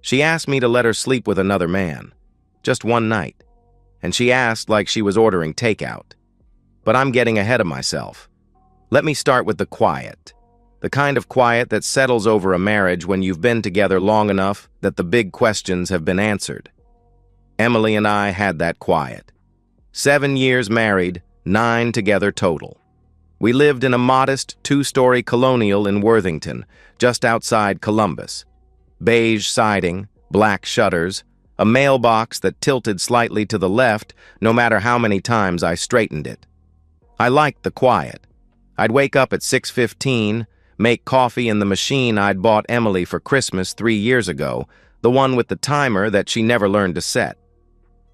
She asked me to let her sleep with another man. Just one night. And she asked like she was ordering takeout. But I'm getting ahead of myself. Let me start with the quiet. The kind of quiet that settles over a marriage when you've been together long enough that the big questions have been answered. Emily and I had that quiet. 7 years married, 9 together total. We lived in a modest 2-story colonial in Worthington, just outside Columbus. Beige siding, black shutters, a mailbox that tilted slightly to the left no matter how many times I straightened it. I liked the quiet. I'd wake up at 6:15, make coffee in the machine I'd bought Emily for Christmas 3 years ago, the one with the timer that she never learned to set.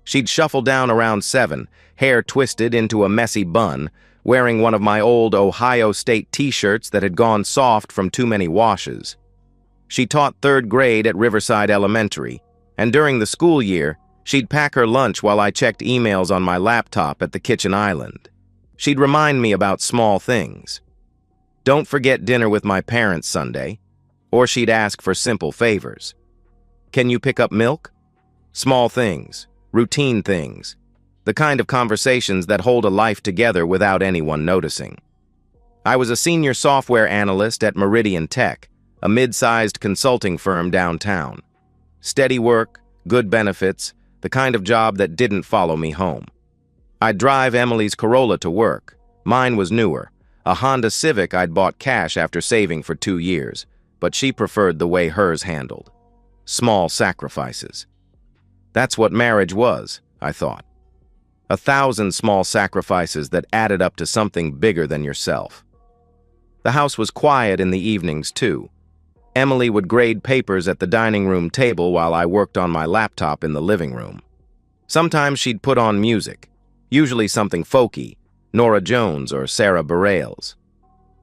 She'd shuffle down around 7, hair twisted into a messy bun, wearing one of my old Ohio State t-shirts that had gone soft from too many washes. She taught 3rd grade at Riverside Elementary, and during the school year, she'd pack her lunch while I checked emails on my laptop at the kitchen island. She'd remind me about small things. Don't forget dinner with my parents Sunday, or she'd ask for simple favors. Can you pick up milk? Small things, routine things, the kind of conversations that hold a life together without anyone noticing. I was a senior software analyst at Meridian Tech, a mid-sized consulting firm downtown. Steady work, good benefits, the kind of job that didn't follow me home. I'd drive Emily's Corolla to work. Mine was newer, a Honda Civic I'd bought cash after saving for 2 years, but she preferred the way hers handled. Small sacrifices. That's what marriage was, I thought. 1,000 small sacrifices that added up to something bigger than yourself. The house was quiet in the evenings, too. Emily would grade papers at the dining room table while I worked on my laptop in the living room. Sometimes she'd put on music, usually something folky, Nora Jones or Sarah Bareilles.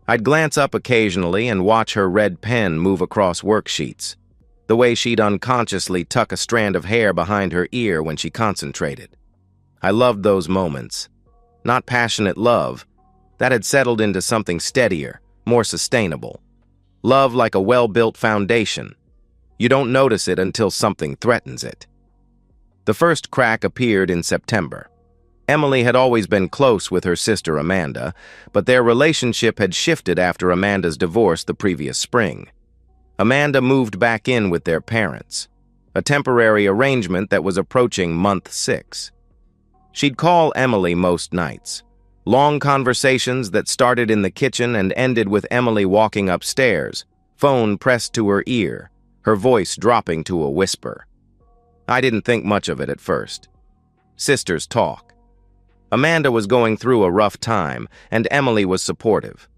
I'd glance up occasionally and watch her red pen move across worksheets, the way she'd unconsciously tuck a strand of hair behind her ear when she concentrated. I loved those moments. Not passionate love. That had settled into something steadier, more sustainable. Love like a well-built foundation. You don't notice it until something threatens it. The first crack appeared in September. Emily had always been close with her sister Amanda, but their relationship had shifted after Amanda's divorce the previous spring. Amanda moved back in with their parents, a temporary arrangement that was approaching month 6. She'd call Emily most nights. Long conversations that started in the kitchen and ended with Emily walking upstairs, phone pressed to her ear, her voice dropping to a whisper. I didn't think much of it at first. Sisters talk. Amanda was going through a rough time, and Emily was supportive.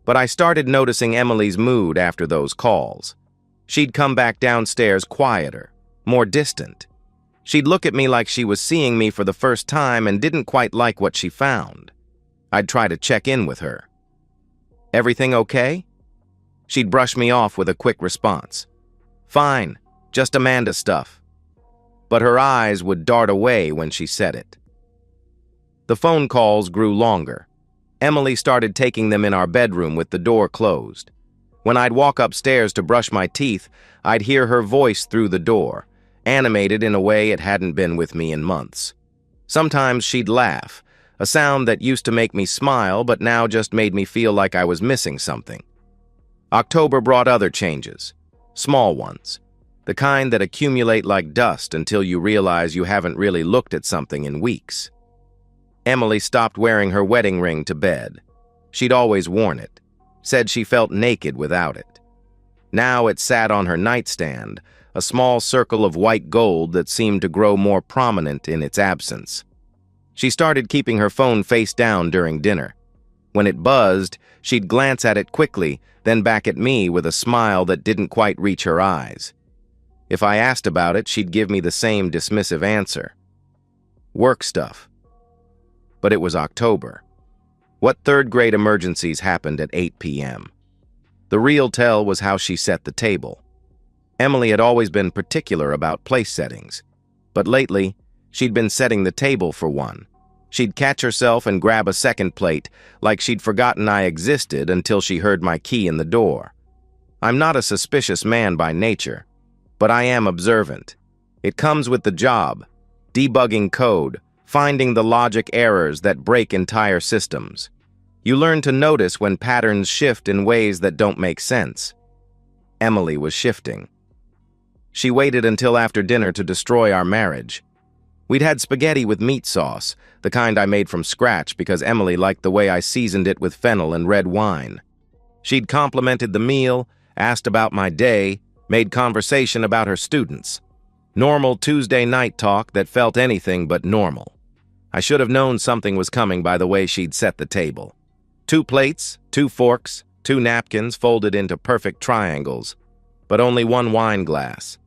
But I started noticing Emily's mood after those calls. She'd come back downstairs quieter, more distant. She'd look at me like she was seeing me for the first time and didn't quite like what she found. I'd try to check in with her. Everything okay? She'd brush me off with a quick response. Fine, just Amanda stuff. But her eyes would dart away when she said it. The phone calls grew longer. Emily started taking them in our bedroom with the door closed. When I'd walk upstairs to brush my teeth, I'd hear her voice through the door, animated in a way it hadn't been with me in months. Sometimes she'd laugh, a sound that used to make me smile but now just made me feel like I was missing something. October brought other changes, small ones, the kind that accumulate like dust until you realize you haven't really looked at something in weeks. Emily stopped wearing her wedding ring to bed. She'd always worn it, said she felt naked without it. Now it sat on her nightstand, a small circle of white gold that seemed to grow more prominent in its absence. She started keeping her phone face down during dinner. When it buzzed, she'd glance at it quickly, then back at me with a smile that didn't quite reach her eyes. If I asked about it, she'd give me the same dismissive answer. Work stuff. But it was October. What third-grade emergencies happened at 8 p.m.? The real tell was how she set the table. Emily had always been particular about place settings, but lately, she'd been setting the table for one. She'd catch herself and grab a second plate, like she'd forgotten I existed until she heard my key in the door. I'm not a suspicious man by nature, but I am observant. It comes with the job, debugging code, finding the logic errors that break entire systems. You learn to notice when patterns shift in ways that don't make sense. Emily was shifting. She waited until after dinner to destroy our marriage. We'd had spaghetti with meat sauce, the kind I made from scratch because Emily liked the way I seasoned it with fennel and red wine. She'd complimented the meal, asked about my day, made conversation about her students. Normal Tuesday night talk that felt anything but normal. I should have known something was coming by the way she'd set the table. 2 plates, 2 forks, 2 napkins folded into perfect triangles, but only 1 wine glass.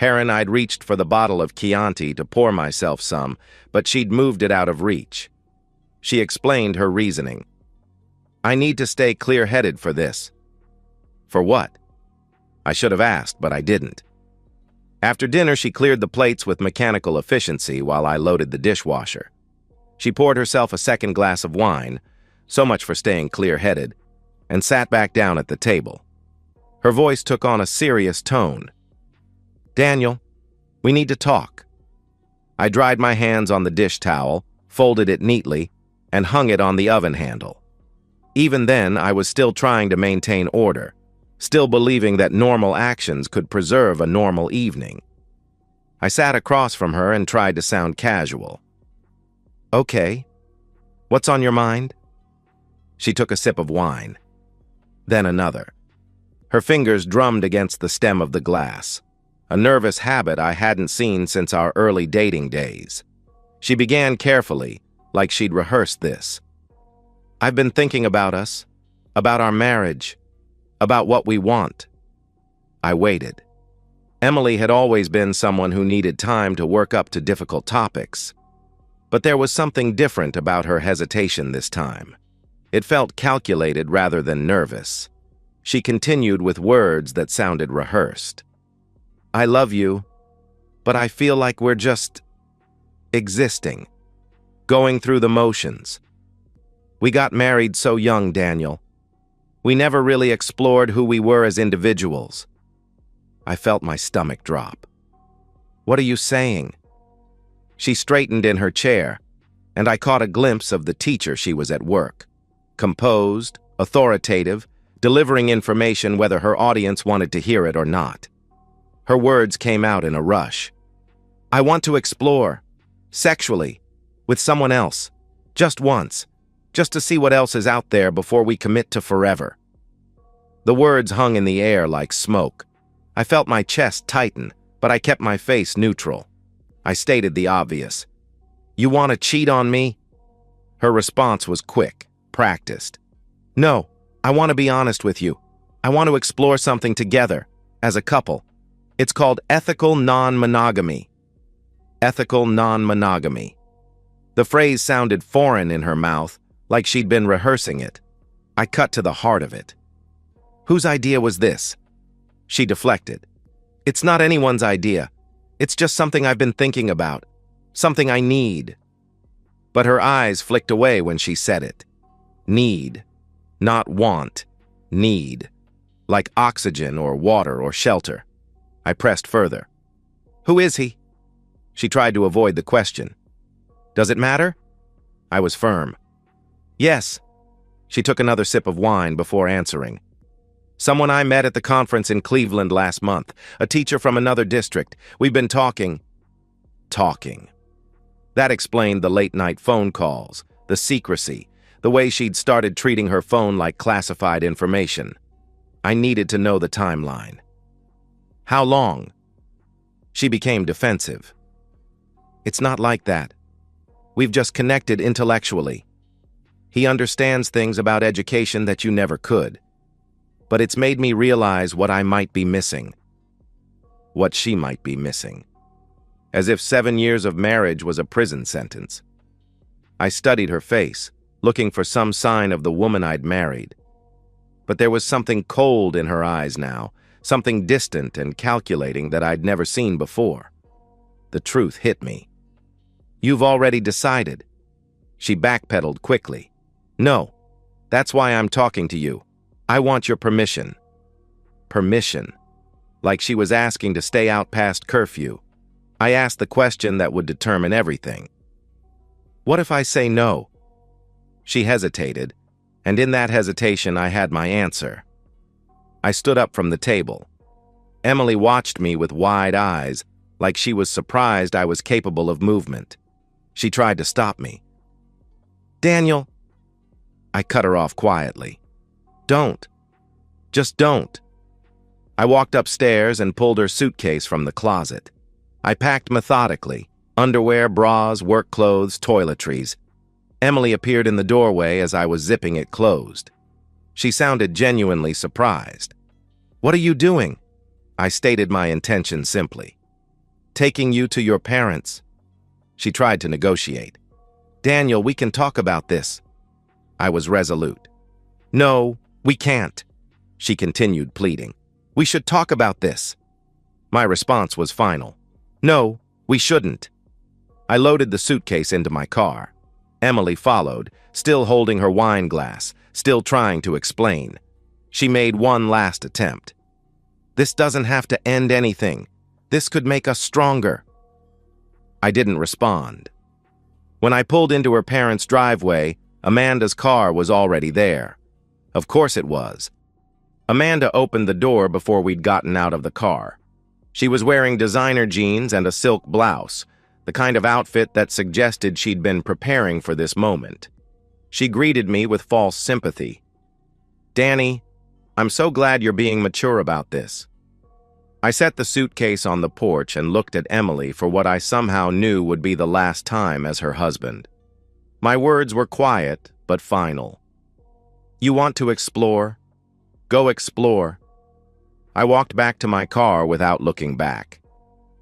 I'd reached for the bottle of Chianti to pour myself some, but she'd moved it out of reach. She explained her reasoning. I need to stay clear-headed for this. For what? I should have asked, but I didn't. After dinner, she cleared the plates with mechanical efficiency while I loaded the dishwasher. She poured herself a second glass of wine, so much for staying clear-headed, and sat back down at the table. Her voice took on a serious tone. Daniel, we need to talk. I dried my hands on the dish towel, folded it neatly, and hung it on the oven handle. Even then, I was still trying to maintain order, still believing that normal actions could preserve a normal evening. I sat across from her and tried to sound casual. Okay, what's on your mind? She took a sip of wine, then another. Her fingers drummed against the stem of the glass, a nervous habit I hadn't seen since our early dating days. She began carefully, like she'd rehearsed this. I've been thinking about us, about our marriage, about what we want. I waited. Emily had always been someone who needed time to work up to difficult topics. But there was something different about her hesitation this time. It felt calculated rather than nervous. She continued with words that sounded rehearsed. I love you, but I feel like we're just existing, going through the motions. We got married so young, Daniel. We never really explored who we were as individuals. I felt my stomach drop. What are you saying? She straightened in her chair, and I caught a glimpse of the teacher she was at work. Composed, authoritative, delivering information whether her audience wanted to hear it or not. Her words came out in a rush. I want to explore, sexually, with someone else, just once, just to see what else is out there before we commit to forever. The words hung in the air like smoke. I felt my chest tighten, but I kept my face neutral. I stated the obvious. You want to cheat on me? Her response was quick, practiced. No, I want to be honest with you. I want to explore something together, as a couple. It's called ethical non-monogamy. Ethical non-monogamy. The phrase sounded foreign in her mouth, like she'd been rehearsing it. I cut to the heart of it. Whose idea was this? She deflected. It's not anyone's idea. It's just something I've been thinking about. Something I need. But her eyes flicked away when she said it. Need. Not want. Need. Like oxygen or water or shelter. I pressed further. Who is he? She tried to avoid the question. Does it matter? I was firm. Yes. She took another sip of wine before answering. Someone I met at the conference in Cleveland last month, a teacher from another district. We've been talking. That explained the late-night phone calls, the secrecy, the way she'd started treating her phone like classified information. I needed to know the timeline. How long? She became defensive. It's not like that. We've just connected intellectually. He understands things about education that you never could. But it's made me realize what I might be missing. What she might be missing. As if 7 years of marriage was a prison sentence. I studied her face, looking for some sign of the woman I'd married. But there was something cold in her eyes now, something distant and calculating that I'd never seen before. The truth hit me. You've already decided. She backpedaled quickly. No, that's why I'm talking to you. I want your permission. Permission. like she was asking to stay out past curfew. I asked the question that would determine everything. What if I say no? She hesitated, and in that hesitation I had my answer. I stood up from the table. Emily watched me with wide eyes, like she was surprised I was capable of movement. She tried to stop me. "Daniel," I cut her off quietly. "Don't. Just don't." I walked upstairs and pulled her suitcase from the closet. I packed methodically, underwear, bras, work clothes, toiletries. Emily appeared in the doorway as I was zipping it closed. She sounded genuinely surprised. "What are you doing?" I stated my intention simply. "Taking you to your parents." She tried to negotiate. "Daniel, we can talk about this." I was resolute. "No, we can't," she continued pleading. "We should talk about this." My response was final. "No, we shouldn't." I loaded the suitcase into my car. Emily followed, still holding her wine glass, still trying to explain. She made one last attempt. "This doesn't have to end anything. This could make us stronger." I didn't respond. When I pulled into her parents' driveway, Amanda's car was already there. Of course it was. Amanda opened the door before we'd gotten out of the car. She was wearing designer jeans and a silk blouse, the kind of outfit that suggested she'd been preparing for this moment. She greeted me with false sympathy. "Danny, I'm so glad you're being mature about this." I set the suitcase on the porch and looked at Emily for what I somehow knew would be the last time as her husband. My words were quiet, but final. "You want to explore? Go explore." I walked back to my car without looking back.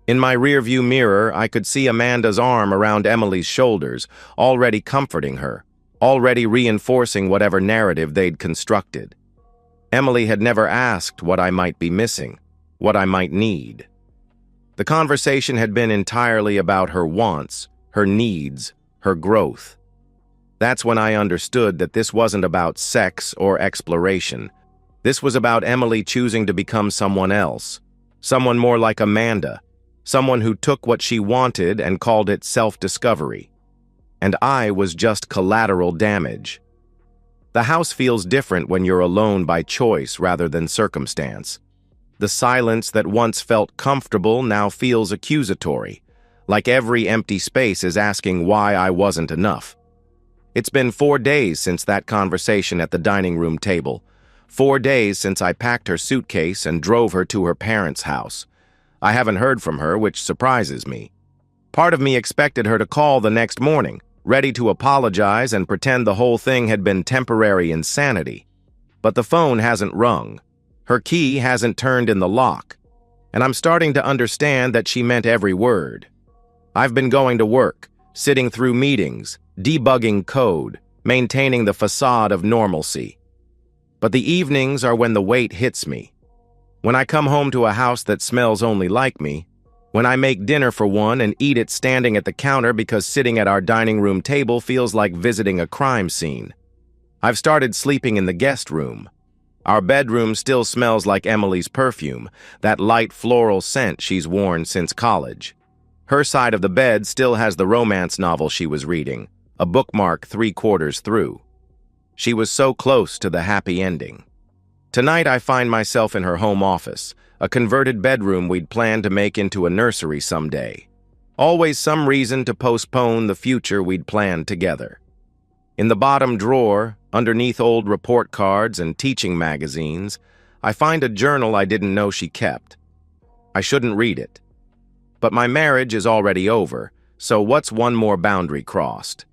In my rearview mirror, I could see Amanda's arm around Emily's shoulders, already comforting her, already reinforcing whatever narrative they'd constructed. Emily had never asked what I might be missing, what I might need. The conversation had been entirely about her wants, her needs, her growth. That's when I understood that this wasn't about sex or exploration. This was about Emily choosing to become someone else, someone more like Amanda, someone who took what she wanted and called it self-discovery. And I was just collateral damage. The house feels different when you're alone by choice rather than circumstance. The silence that once felt comfortable now feels accusatory, like every empty space is asking why I wasn't enough. It's been 4 days since that conversation at the dining room table. 4 days since I packed her suitcase and drove her to her parents' house. I haven't heard from her, which surprises me. Part of me expected her to call the next morning, ready to apologize and pretend the whole thing had been temporary insanity. But the phone hasn't rung. Her key hasn't turned in the lock. And I'm starting to understand that she meant every word. I've been going to work, sitting through meetings, debugging code, maintaining the facade of normalcy. But the evenings are when the weight hits me. When I come home to a house that smells only like me, when I make dinner for one and eat it standing at the counter because sitting at our dining room table feels like visiting a crime scene. I've started sleeping in the guest room. Our bedroom still smells like Emily's perfume, that light floral scent she's worn since college. Her side of the bed still has the romance novel she was reading, a bookmark 3/4 through. She was so close to the happy ending. Tonight I find myself in her home office, a converted bedroom we'd planned to make into a nursery someday. Always some reason to postpone the future we'd planned together. In the bottom drawer, underneath old report cards and teaching magazines, I find a journal I didn't know she kept. I shouldn't read it. But my marriage is already over, so what's one more boundary crossed?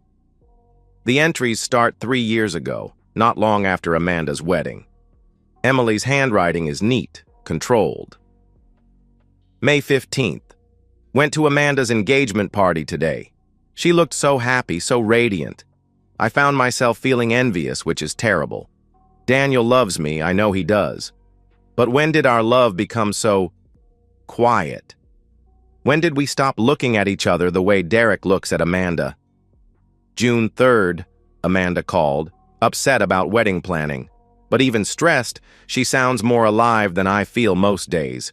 The entries start 3 years ago, not long after Amanda's wedding. Emily's handwriting is neat, controlled. May 15th. Went to Amanda's engagement party today. She looked so happy, so radiant. I found myself feeling envious, which is terrible. Daniel loves me, I know he does. But when did our love become so quiet? When did we stop looking at each other the way Derek looks at Amanda? June 3rd, Amanda called, upset about wedding planning. But even stressed, she sounds more alive than I feel most days.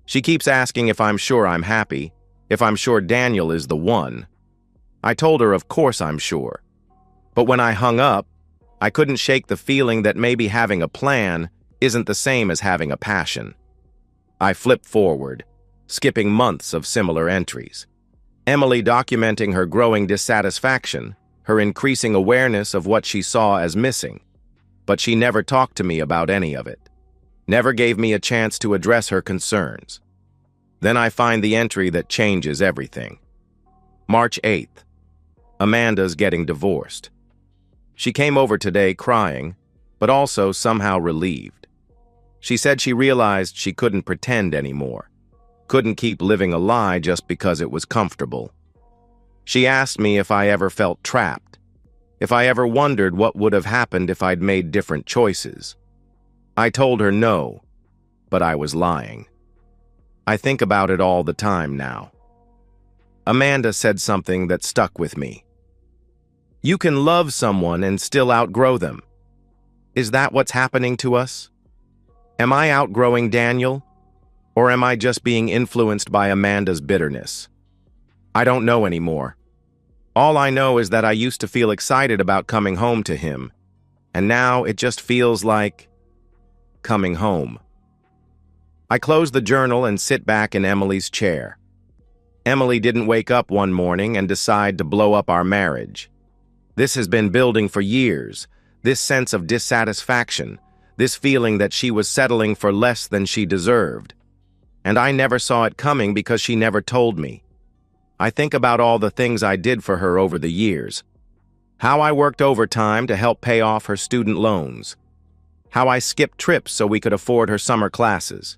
She keeps asking if I'm sure I'm happy, if I'm sure Daniel is the one. I told her of course I'm sure. But when I hung up, I couldn't shake the feeling that maybe having a plan isn't the same as having a passion. I flipped forward, skipping months of similar entries. Emily documenting her growing dissatisfaction, her increasing awareness of what she saw as missing. But she never talked to me about any of it. Never gave me a chance to address her concerns. Then I find the entry that changes everything. March 8th. Amanda's getting divorced. She came over today crying, but also somehow relieved. She said she realized she couldn't pretend anymore, couldn't keep living a lie just because it was comfortable. She asked me if I ever felt trapped, if I ever wondered what would have happened if I'd made different choices. I told her no, but I was lying. I think about it all the time now. Amanda said something that stuck with me. You can love someone and still outgrow them. Is that what's happening to us? Am I outgrowing Daniel? Or am I just being influenced by Amanda's bitterness? I don't know anymore. All I know is that I used to feel excited about coming home to him, and now it just feels like coming home. I close the journal and sit back in Emily's chair. Emily didn't wake up one morning and decide to blow up our marriage. This has been building for years, this sense of dissatisfaction, this feeling that she was settling for less than she deserved. And I never saw it coming because she never told me. I think about all the things I did for her over the years. How I worked overtime to help pay off her student loans. How I skipped trips so we could afford her summer classes.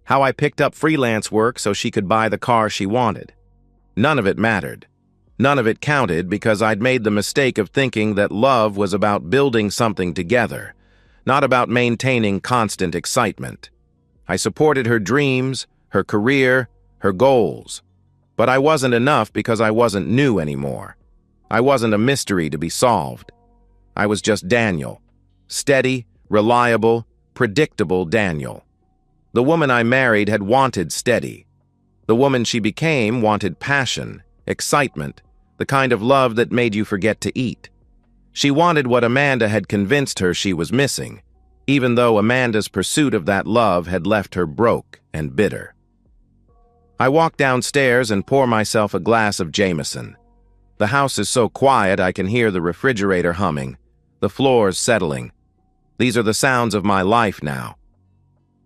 How I picked up freelance work so she could buy the car she wanted. None of it mattered. None of it counted because I'd made the mistake of thinking that love was about building something together, not about maintaining constant excitement. I supported her dreams, her career, her goals. But I wasn't enough because I wasn't new anymore. I wasn't a mystery to be solved. I was just Daniel. Steady, reliable, predictable Daniel. The woman I married had wanted steady. The woman she became wanted passion, excitement, the kind of love that made you forget to eat. She wanted what Amanda had convinced her she was missing, even though Amanda's pursuit of that love had left her broke and bitter. I walk downstairs and pour myself a glass of Jameson. The house is so quiet I can hear the refrigerator humming, the floors settling. These are the sounds of my life now.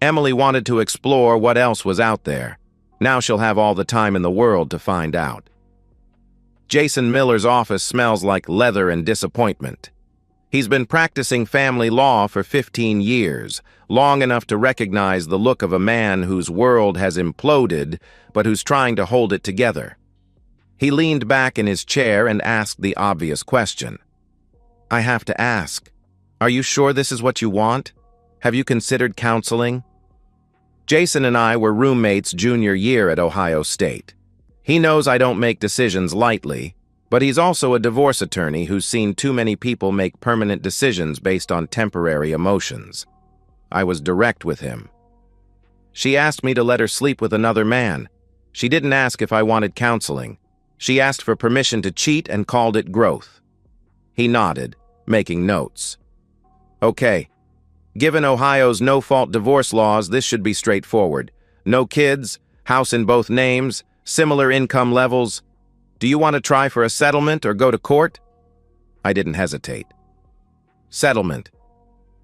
Emily wanted to explore what else was out there. Now she'll have all the time in the world to find out. Jason Miller's office smells like leather and disappointment. He's been practicing family law for 15 years, long enough to recognize the look of a man whose world has imploded, but who's trying to hold it together. He leaned back in his chair and asked the obvious question. I have to ask, are you sure this is what you want? Have you considered counseling? Jason and I were roommates junior year at Ohio State. He knows I don't make decisions lightly, but he's also a divorce attorney who's seen too many people make permanent decisions based on temporary emotions. I was direct with him. She asked me to let her sleep with another man. She didn't ask if I wanted counseling. She asked for permission to cheat and called it growth. He nodded, making notes. Okay. Given Ohio's no-fault divorce laws, this should be straightforward. No kids, house in both names, similar income levels. Do you want to try for a settlement or go to court? I didn't hesitate. Settlement.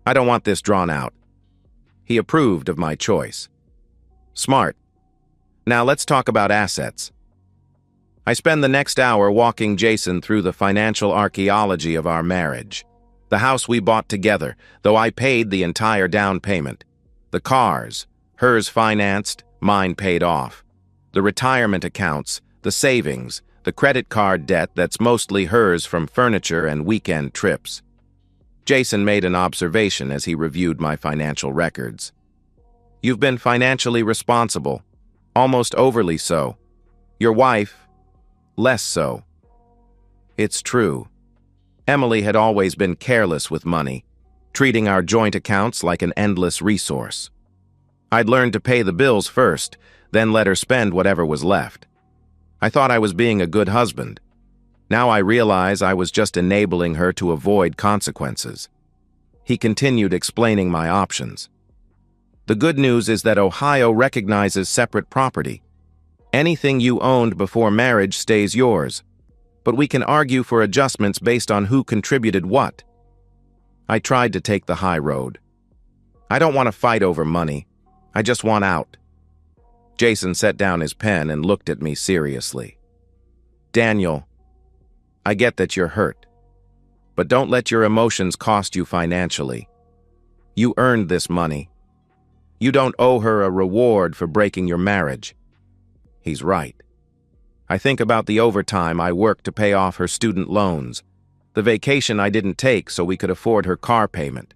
I don't want this drawn out. He approved of my choice. Smart. Now let's talk about assets. I spend the next hour walking Jason through the financial archaeology of our marriage. The house we bought together, though I paid the entire down payment. The cars, hers financed, mine paid off. The retirement accounts, the savings, the credit card debt that's mostly hers from furniture and weekend trips. Jason made an observation as he reviewed my financial records. You've been financially responsible, almost overly so. Your wife, less so. It's true. Emily had always been careless with money, treating our joint accounts like an endless resource. I'd learned to pay the bills first, then let her spend whatever was left. I thought I was being a good husband. Now I realize I was just enabling her to avoid consequences. He continued explaining my options. The good news is that Ohio recognizes separate property. Anything you owned before marriage stays yours, but we can argue for adjustments based on who contributed what. I tried to take the high road. I don't want to fight over money. I just want out. Jason set down his pen and looked at me seriously. Daniel, I get that you're hurt, but don't let your emotions cost you financially. You earned this money. You don't owe her a reward for breaking your marriage. He's right. I think about the overtime I worked to pay off her student loans, the vacation I didn't take so we could afford her car payment,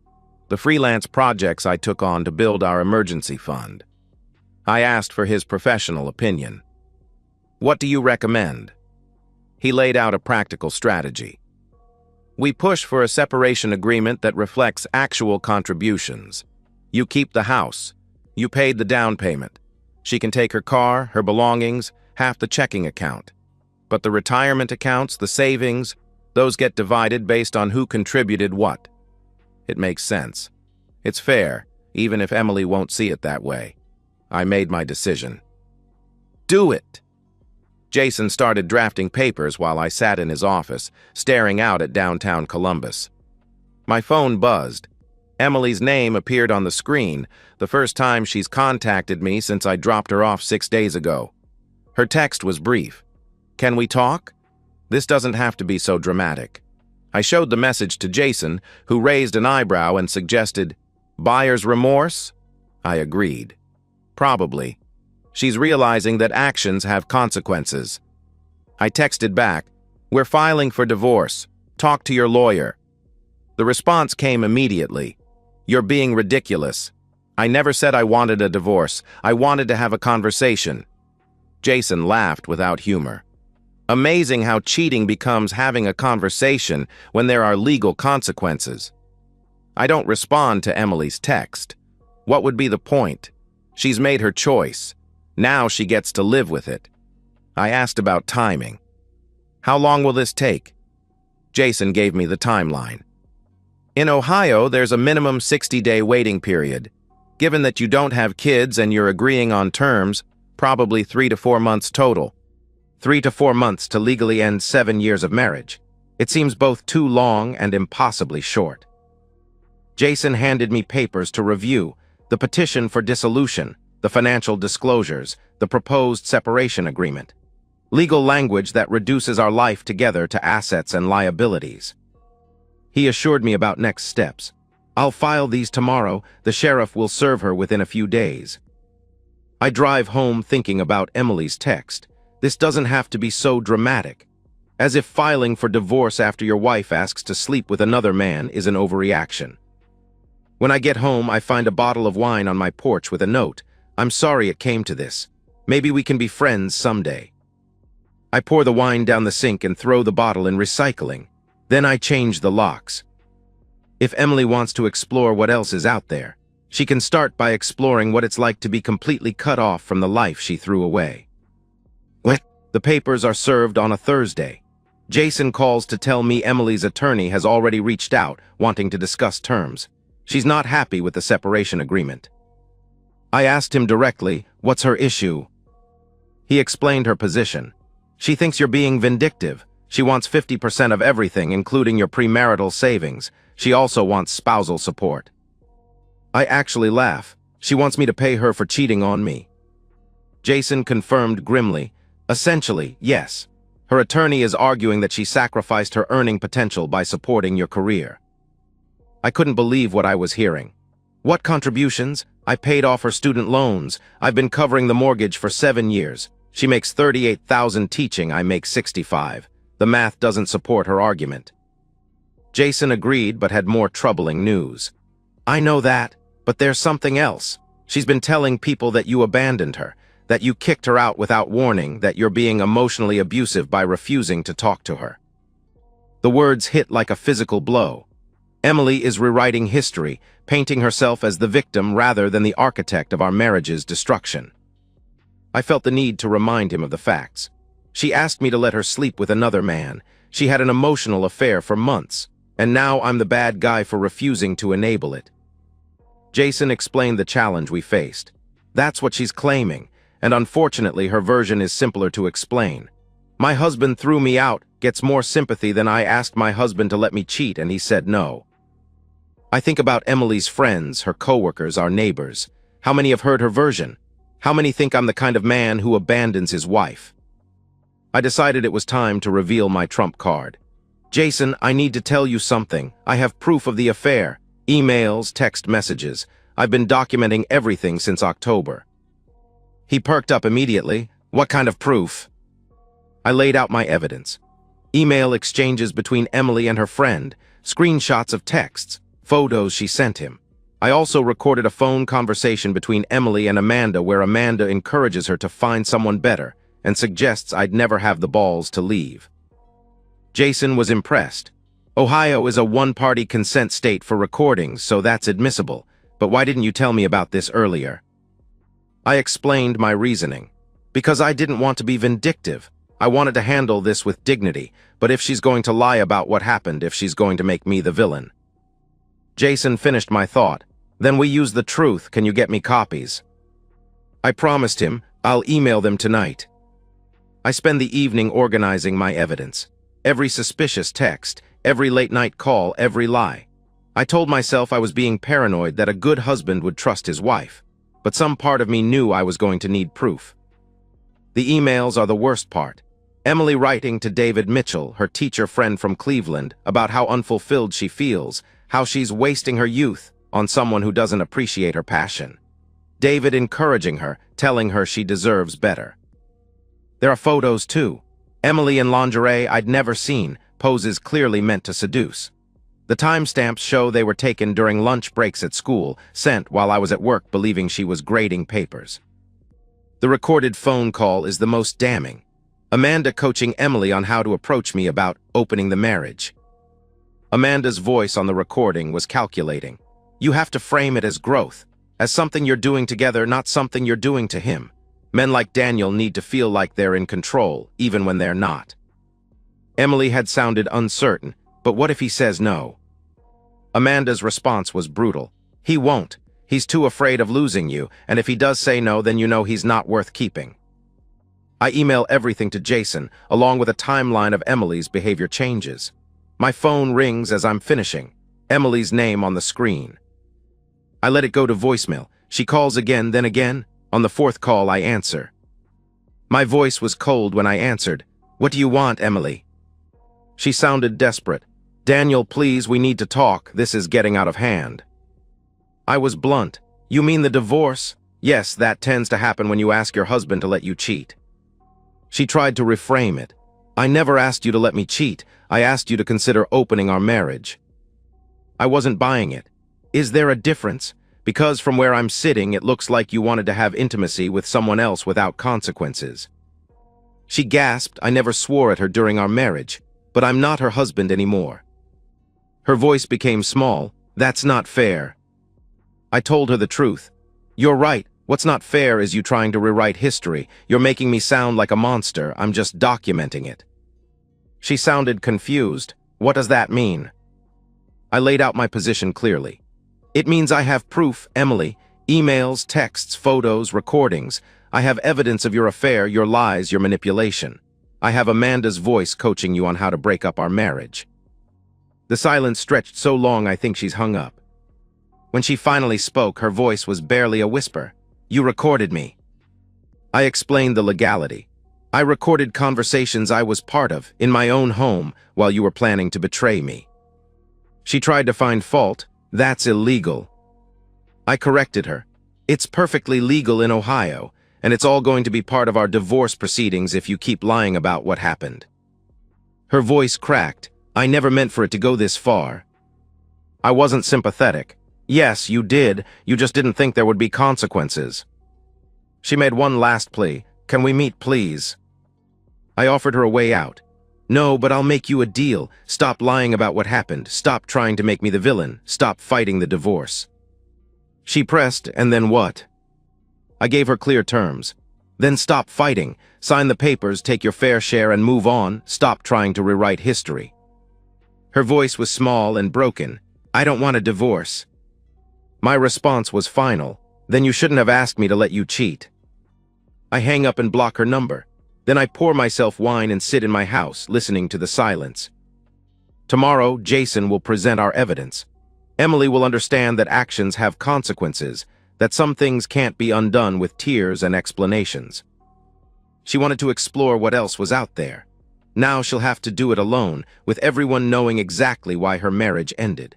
the freelance projects I took on to build our emergency fund. I asked for his professional opinion. What do you recommend? He laid out a practical strategy. We push for a separation agreement that reflects actual contributions. You keep the house. You paid the down payment. She can take her car, her belongings, half the checking account. But the retirement accounts, the savings, those get divided based on who contributed what. It makes sense. It's fair, even if Emily won't see it that way. I made my decision. Do it! Jason started drafting papers while I sat in his office, staring out at downtown Columbus. My phone buzzed. Emily's name appeared on the screen, the first time she's contacted me since I dropped her off 6 days ago. Her text was brief. Can we talk? This doesn't have to be so dramatic. I showed the message to Jason, who raised an eyebrow and suggested, buyer's remorse? I agreed. Probably. She's realizing that actions have consequences. I texted back, we're filing for divorce. Talk to your lawyer. The response came immediately. You're being ridiculous. I never said I wanted a divorce. I wanted to have a conversation. Jason laughed without humor. Amazing how cheating becomes having a conversation when there are legal consequences. I don't respond to Emily's text. What would be the point? She's made her choice. Now she gets to live with it. I asked about timing. How long will this take? Jason gave me the timeline. In Ohio, there's a minimum 60-day waiting period. Given that you don't have kids and you're agreeing on terms, probably 3 to 4 months total. 3 to 4 months to legally end 7 years of marriage. It seems both too long and impossibly short. Jason handed me papers to review, the petition for dissolution, the financial disclosures, the proposed separation agreement. Legal language that reduces our life together to assets and liabilities. He assured me about next steps. I'll file these tomorrow. The sheriff will serve her within a few days. I drive home thinking about Emily's text. This doesn't have to be so dramatic. As if filing for divorce after your wife asks to sleep with another man is an overreaction. When I get home, I find a bottle of wine on my porch with a note. I'm sorry it came to this. Maybe we can be friends someday. I pour the wine down the sink and throw the bottle in recycling. Then I change the locks. If Emily wants to explore what else is out there, she can start by exploring what it's like to be completely cut off from the life she threw away. The papers are served on a Thursday. Jason calls to tell me Emily's attorney has already reached out, wanting to discuss terms. She's not happy with the separation agreement. I asked him directly, what's her issue? He explained her position. She thinks you're being vindictive. She wants 50% of everything, including your premarital savings. She also wants spousal support. I actually laugh. She wants me to pay her for cheating on me. Jason confirmed grimly, essentially, yes. Her attorney is arguing that she sacrificed her earning potential by supporting your career. I couldn't believe what I was hearing. What contributions? I paid off her student loans. I've been covering the mortgage for 7 years. She makes $38,000 teaching, I make $65,000. The math doesn't support her argument. Jason agreed, but had more troubling news. I know that, but there's something else. She's been telling people that you abandoned her, that you kicked her out without warning, that you're being emotionally abusive by refusing to talk to her. The words hit like a physical blow. Emily is rewriting history, painting herself as the victim rather than the architect of our marriage's destruction. I felt the need to remind him of the facts. She asked me to let her sleep with another man. She had an emotional affair for months, and now I'm the bad guy for refusing to enable it. Jason explained the challenge we faced. That's what she's claiming, and unfortunately her version is simpler to explain. My husband threw me out gets more sympathy than I asked my husband to let me cheat and he said no. I think about Emily's friends, her coworkers, our neighbors. How many have heard her version? How many think I'm the kind of man who abandons his wife? I decided it was time to reveal my trump card. Jason, I need to tell you something. I have proof of the affair. Emails, text messages. I've been documenting everything since October. He perked up immediately. What kind of proof? I laid out my evidence. Email exchanges between Emily and her friend, screenshots of texts, photos she sent him. I also recorded a phone conversation between Emily and Amanda where Amanda encourages her to find someone better and suggests I'd never have the balls to leave. Jason was impressed. Ohio is a one-party consent state for recordings, so that's admissible. But why didn't you tell me about this earlier? I explained my reasoning. Because I didn't want to be vindictive. I wanted to handle this with dignity, but if she's going to lie about what happened, if she's going to make me the villain. Jason finished my thought. Then we use the truth. Can you get me copies? I promised him I'll email them tonight. I spend the evening organizing my evidence. Every suspicious text, every late-night call, every lie. I told myself I was being paranoid that a good husband would trust his wife, but some part of me knew I was going to need proof. The emails are the worst part. Emily writing to David Mitchell, her teacher friend from Cleveland, about how unfulfilled she feels, how she's wasting her youth on someone who doesn't appreciate her passion. David encouraging her, telling her she deserves better. There are photos too. Emily in lingerie I'd never seen, poses clearly meant to seduce. The timestamps show they were taken during lunch breaks at school, sent while I was at work believing she was grading papers. The recorded phone call is the most damning. Amanda coaching Emily on how to approach me about opening the marriage. Amanda's voice on the recording was calculating. You have to frame it as growth, as something you're doing together, not something you're doing to him. Men like Daniel need to feel like they're in control, even when they're not. Emily had sounded uncertain, but what if he says no? Amanda's response was brutal. He won't. He's too afraid of losing you, and if he does say no, then you know he's not worth keeping. I email everything to Jason, along with a timeline of Emily's behavior changes. My phone rings as I'm finishing. Emily's name on the screen. I let it go to voicemail. She calls again, then again. On the fourth call, I answer. My voice was cold when I answered. What do you want, Emily? She sounded desperate. Daniel, please, we need to talk. This is getting out of hand. I was blunt. You mean the divorce? Yes, that tends to happen when you ask your husband to let you cheat. She tried to reframe it. I never asked you to let me cheat. I asked you to consider opening our marriage. I wasn't buying it. Is there a difference? Because from where I'm sitting, it looks like you wanted to have intimacy with someone else without consequences. She gasped. I never swore at her during our marriage, but I'm not her husband anymore. Her voice became small. That's not fair. I told her the truth. You're right. What's not fair is you trying to rewrite history. You're making me sound like a monster. I'm just documenting it. She sounded confused. What does that mean? I laid out my position clearly. It means I have proof, Emily. Emails, texts, photos, recordings. I have evidence of your affair, your lies, your manipulation. I have Amanda's voice coaching you on how to break up our marriage. The silence stretched so long I think she's hung up. When she finally spoke, her voice was barely a whisper. You recorded me. I explained the legality. I recorded conversations I was part of, in my own home, while you were planning to betray me. She tried to find fault. That's illegal. I corrected her. It's perfectly legal in Ohio, and it's all going to be part of our divorce proceedings if you keep lying about what happened. Her voice cracked. I never meant for it to go this far. I wasn't sympathetic. Yes, you did. You just didn't think there would be consequences. She made one last plea. Can we meet, please? I offered her a way out. No, but I'll make you a deal. Stop lying about what happened. Stop trying to make me the villain. Stop fighting the divorce. She pressed, and then what? I gave her clear terms. Then stop fighting. Sign the papers, take your fair share, and move on. Stop trying to rewrite history. Her voice was small and broken. I don't want a divorce. My response was final. Then you shouldn't have asked me to let you cheat. I hang up and block her number. Then I pour myself wine and sit in my house, listening to the silence. Tomorrow, Jason will present our evidence. Emily will understand that actions have consequences, that some things can't be undone with tears and explanations. She wanted to explore what else was out there. Now she'll have to do it alone, with everyone knowing exactly why her marriage ended.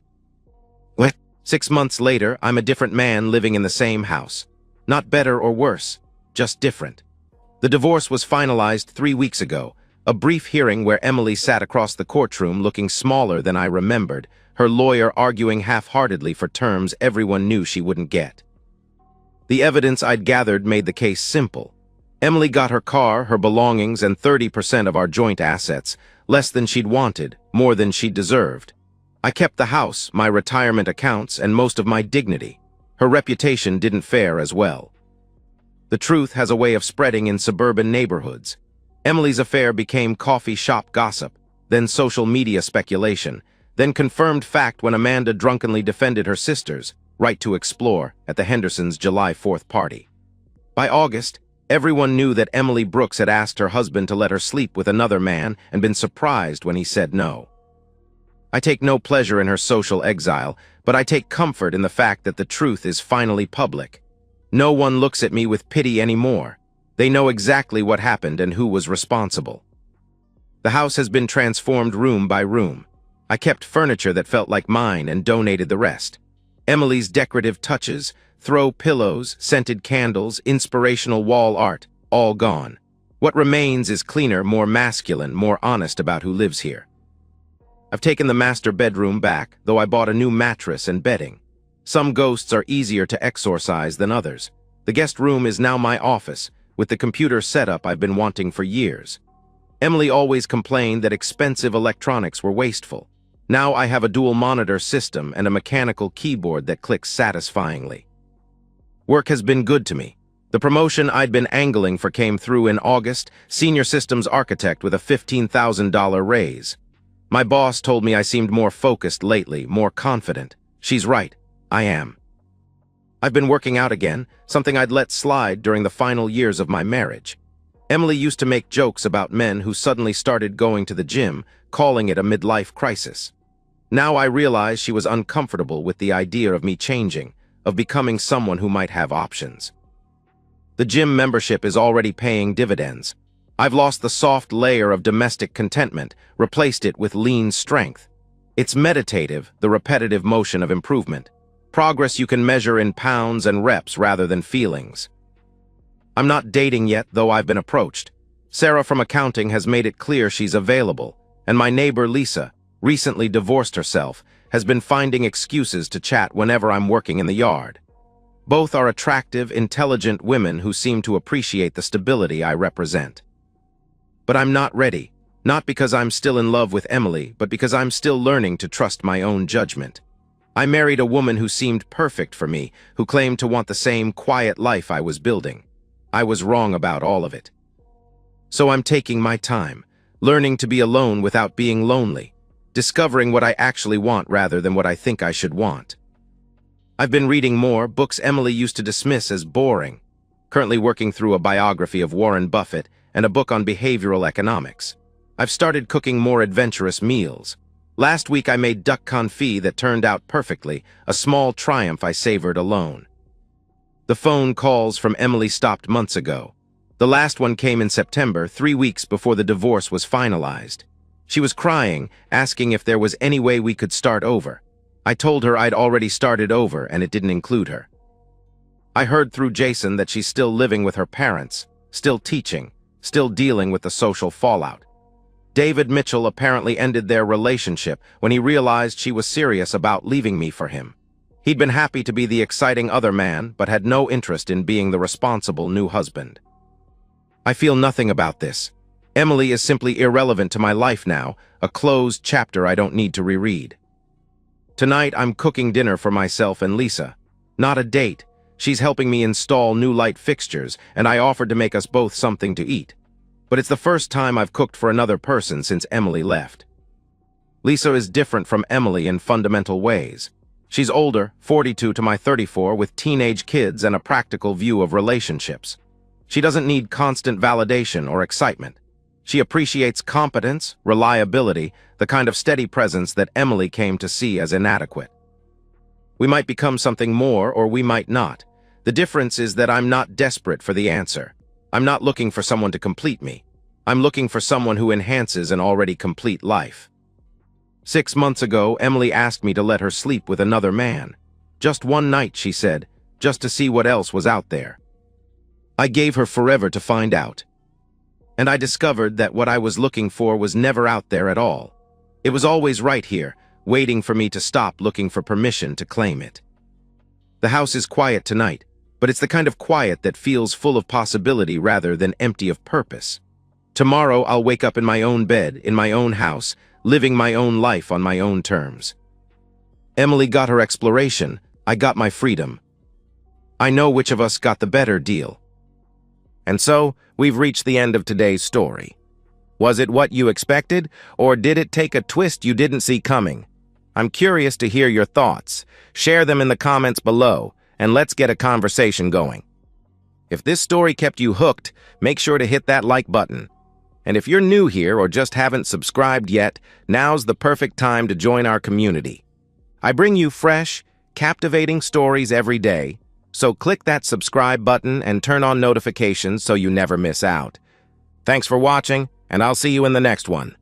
6 months later, I'm a different man living in the same house. Not better or worse, just different. The divorce was finalized 3 weeks ago, a brief hearing where Emily sat across the courtroom looking smaller than I remembered, her lawyer arguing half-heartedly for terms everyone knew she wouldn't get. The evidence I'd gathered made the case simple. Emily got her car, her belongings, and 30% of our joint assets, less than she'd wanted, more than she deserved. I kept the house, my retirement accounts, and most of my dignity. Her reputation didn't fare as well. The truth has a way of spreading in suburban neighborhoods. Emily's affair became coffee shop gossip, then social media speculation, then confirmed fact when Amanda drunkenly defended her sister's right to explore at the Hendersons' July 4th party. By August, everyone knew that Emily Brooks had asked her husband to let her sleep with another man and been surprised when he said no. I take no pleasure in her social exile, but I take comfort in the fact that the truth is finally public. No one looks at me with pity anymore. They know exactly what happened and who was responsible. The house has been transformed room by room. I kept furniture that felt like mine and donated the rest. Emily's decorative touches, throw pillows, scented candles, inspirational wall art, all gone. What remains is cleaner, more masculine, more honest about who lives here. I've taken the master bedroom back, though I bought a new mattress and bedding. Some ghosts are easier to exorcise than others. The guest room is now my office, with the computer setup I've been wanting for years. Emily always complained that expensive electronics were wasteful. Now I have a dual monitor system and a mechanical keyboard that clicks satisfyingly. Work has been good to me. The promotion I'd been angling for came through in August, senior systems architect with a $15,000 raise. My boss told me I seemed more focused lately, more confident. She's right. I am. I've been working out again, something I'd let slide during the final years of my marriage. Emily used to make jokes about men who suddenly started going to the gym, calling it a midlife crisis. Now I realize she was uncomfortable with the idea of me changing, of becoming someone who might have options. The gym membership is already paying dividends. I've lost the soft layer of domestic contentment, replaced it with lean strength. It's meditative, the repetitive motion of improvement. Progress you can measure in pounds and reps rather than feelings. I'm not dating yet, though I've been approached. Sarah from accounting has made it clear she's available, and my neighbor Lisa, recently divorced herself, has been finding excuses to chat whenever I'm working in the yard. Both are attractive, intelligent women who seem to appreciate the stability I represent. But I'm not ready, not because I'm still in love with Emily, but because I'm still learning to trust my own judgment. I married a woman who seemed perfect for me, who claimed to want the same quiet life I was building. I was wrong about all of it. So I'm taking my time, learning to be alone without being lonely, discovering what I actually want rather than what I think I should want. I've been reading more books Emily used to dismiss as boring, currently working through a biography of Warren Buffett and a book on behavioral economics. I've started cooking more adventurous meals. Last week I made duck confit that turned out perfectly, a small triumph I savored alone. The phone calls from Emily stopped months ago. The last one came in September, 3 weeks before the divorce was finalized. She was crying, asking if there was any way we could start over. I told her I'd already started over and it didn't include her. I heard through Jason that she's still living with her parents, still teaching, still dealing with the social fallout. David Mitchell apparently ended their relationship when he realized she was serious about leaving me for him. He'd been happy to be the exciting other man, but had no interest in being the responsible new husband. I feel nothing about this. Emily is simply irrelevant to my life now, a closed chapter I don't need to reread. Tonight, I'm cooking dinner for myself and Lisa. Not a date. She's helping me install new light fixtures, and I offered to make us both something to eat. But it's the first time I've cooked for another person since Emily left. Lisa is different from Emily in fundamental ways. She's older, 42 to my 34, with teenage kids and a practical view of relationships. She doesn't need constant validation or excitement. She appreciates competence, reliability, the kind of steady presence that Emily came to see as inadequate. We might become something more, or we might not. The difference is that I'm not desperate for the answer. I'm not looking for someone to complete me. I'm looking for someone who enhances an already complete life. 6 months ago, Emily asked me to let her sleep with another man. Just one night, she said, just to see what else was out there. I gave her forever to find out. And I discovered that what I was looking for was never out there at all. It was always right here, waiting for me to stop looking for permission to claim it. The house is quiet tonight, but it's the kind of quiet that feels full of possibility rather than empty of purpose. Tomorrow I'll wake up in my own bed, in my own house, living my own life on my own terms. Emily got her exploration, I got my freedom. I know which of us got the better deal. And so, we've reached the end of today's story. Was it what you expected, or did it take a twist you didn't see coming? I'm curious to hear your thoughts. Share them in the comments below, and let's get a conversation going. If this story kept you hooked, make sure to hit that like button. And if you're new here or just haven't subscribed yet, now's the perfect time to join our community. I bring you fresh, captivating stories every day, so click that subscribe button and turn on notifications so you never miss out. Thanks for watching, and I'll see you in the next one.